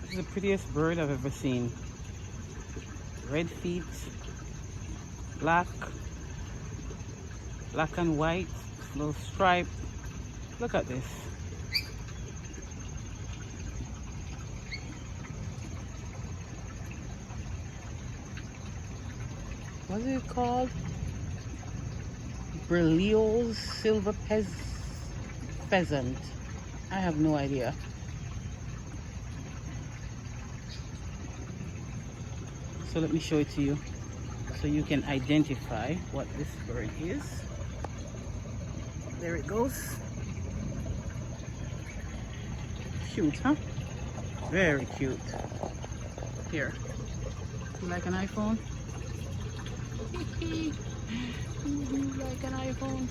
This is the prettiest bird I've ever seen. Red feet, black and white, little stripe. Look at this. What is it called? Berlioz silver pheasant. I have no idea. So let me show it to you so you can identify what this bird is. There it goes. Cute, huh? Very cute. Here. You like an iPhone? You like an iPhone?